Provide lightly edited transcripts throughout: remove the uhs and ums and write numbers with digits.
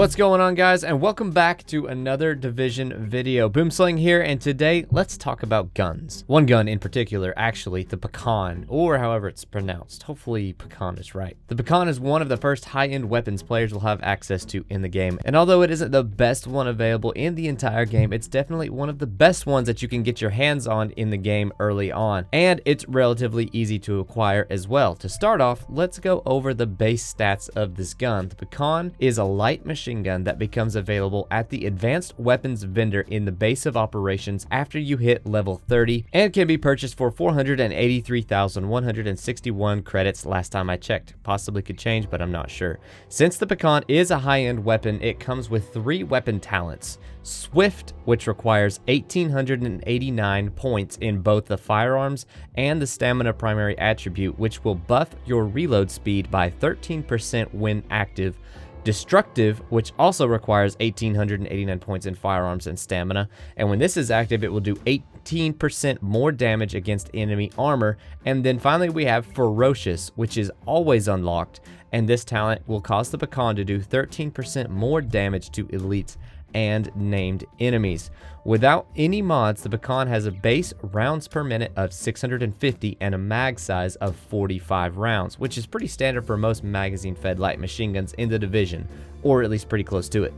What's going on, guys, and welcome back to another Division video. Boomslangg here, and today let's talk about guns. One gun in particular, actually, the Pakhan, or however it's pronounced. Hopefully Pakhan is right. The Pakhan is one of the first high-end weapons players will have access to in the game, and although it isn't the best one available in the entire game, it's definitely one of the best ones that you can get your hands on in the game early on, and it's relatively easy to acquire as well. To start off, let's go over the base stats of this gun. The Pakhan is a light machine gun that becomes available at the advanced weapons vendor in the base of operations after you hit level 30 and can be purchased for 483,161 credits last time I checked. Possibly could change, but I'm not sure. Since the Pakhan is a high-end weapon, it comes with 3 weapon talents. Swift, which requires 1,889 points in both the firearms and the stamina primary attribute, which will buff your reload speed by 13% when active. Destructive, which also requires 1,889 points in firearms and stamina, and when this is active, it will do 18% more damage against enemy armor. And then finally we have Ferocious, which is always unlocked, and this talent will cause the Pakhan to do 13% more damage to elites and named enemies. Without any mods, the Pakhan has a base rounds per minute of 650 and a mag size of 45 rounds, which is pretty standard for most magazine-fed light machine guns in the division, or at least pretty close to it.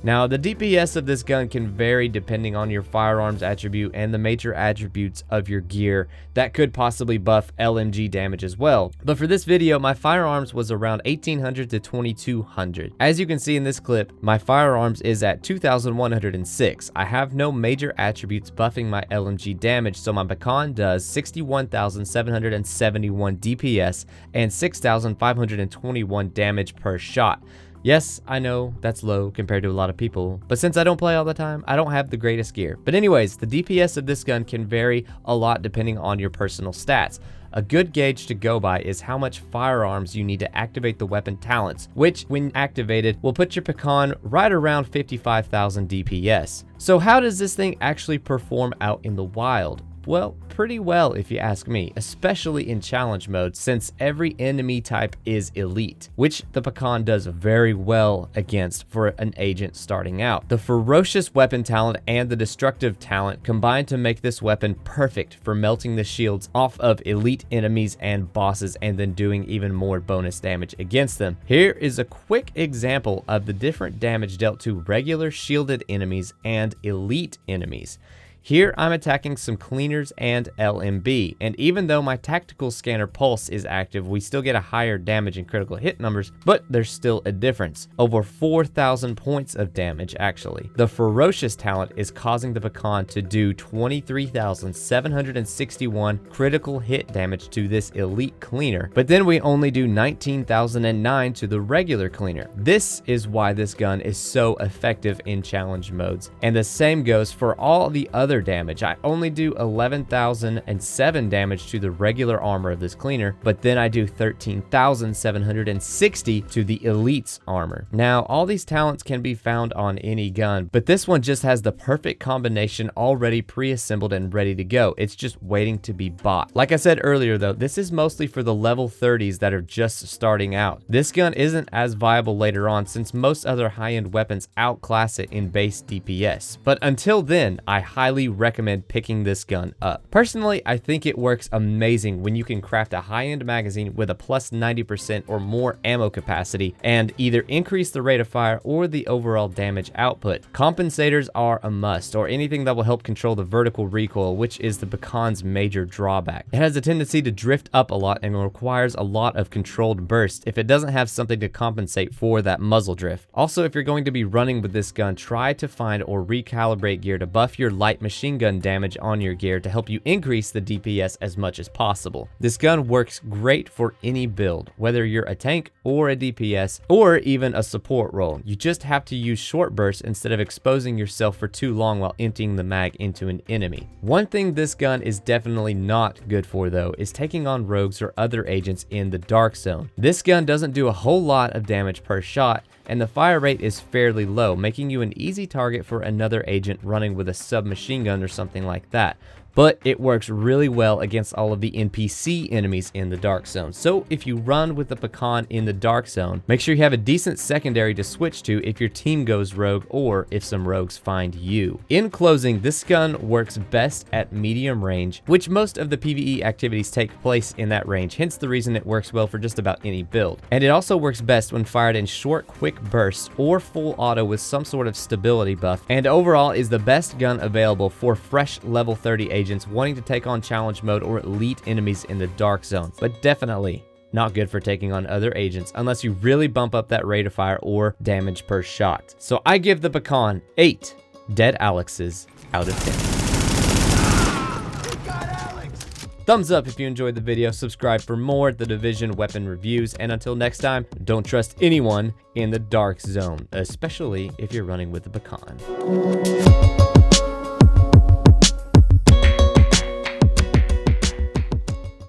Now, the DPS of this gun can vary depending on your firearms attribute and the major attributes of your gear that could possibly buff LMG damage as well. But for this video, my firearms was around 1,800 to 2,200. As you can see in this clip, my firearms is at 2,106. I have no major attributes buffing my LMG damage, so my Pakhan does 61,771 DPS and 6,521 damage per shot. Yes, I know that's low compared to a lot of people, but since I don't play all the time, I don't have the greatest gear. But anyways, the DPS of this gun can vary a lot depending on your personal stats. A good gauge to go by is how much firearms you need to activate the weapon talents, which when activated will put your Pakhan right around 55,000 DPS. So how does this thing actually perform out in the wild? Well, pretty well if you ask me, especially in challenge mode, since every enemy type is elite, which the Pakhan does very well against for an agent starting out. The Ferocious weapon talent and the Destructive talent combine to make this weapon perfect for melting the shields off of elite enemies and bosses and then doing even more bonus damage against them. Here is a quick example of the different damage dealt to regular shielded enemies and elite enemies. Here I'm attacking some cleaners and LMB, and even though my tactical scanner pulse is active, we still get a higher damage and critical hit numbers, but there's still a difference. Over 4,000 points of damage actually. The Ferocious talent is causing the Pakhan to do 23,761 critical hit damage to this elite cleaner, but then we only do 19,009 to the regular cleaner. This is why this gun is so effective in challenge modes, and the same goes for all the other damage. I only do 11,007 damage to the regular armor of this cleaner, but then I do 13,760 to the elite's armor. Now, all these talents can be found on any gun, but this one just has the perfect combination already pre-assembled and ready to go. It's just waiting to be bought. Like I said earlier though, this is mostly for the level 30s that are just starting out. This gun isn't as viable later on since most other high-end weapons outclass it in base DPS. But until then, I highly recommend picking this gun up. Personally, I think it works amazing when you can craft a high-end magazine with a plus 90% or more ammo capacity and either increase the rate of fire or the overall damage output. Compensators are a must, or anything that will help control the vertical recoil, which is the Pakhan's major drawback. It has a tendency to drift up a lot and requires a lot of controlled burst if it doesn't have something to compensate for that muzzle drift. Also, if you're going to be running with this gun, try to find or recalibrate gear to buff your light machine gun damage on your gear to help you increase the DPS as much as possible. This gun works great for any build, whether you're a tank or a DPS or even a support role. You just have to use short bursts instead of exposing yourself for too long while emptying the mag into an enemy. One thing this gun is definitely not good for though is taking on rogues or other agents in the dark zone. This gun doesn't do a whole lot of damage per shot, and the fire rate is fairly low, making you an easy target for another agent running with a submachine gun or something like that. but it works really well against all of the NPC enemies in the Dark Zone. So if you run with the Pakhan in the Dark Zone, make sure you have a decent secondary to switch to if your team goes rogue or if some rogues find you. In closing, this gun works best at medium range, which most of the PvE activities take place in that range, hence the reason it works well for just about any build. And it also works best when fired in short, quick bursts or full auto with some sort of stability buff, and overall is the best gun available for fresh level 30 agents wanting to take on challenge mode or elite enemies in the Dark Zone, but definitely not good for taking on other agents unless you really bump up that rate of fire or damage per shot. So I give the Pakhan 8 dead Alexes out of 10. Thumbs up if you enjoyed the video, subscribe for more The Division weapon reviews, and until next time, don't trust anyone in the Dark Zone, especially if you're running with the Pakhan.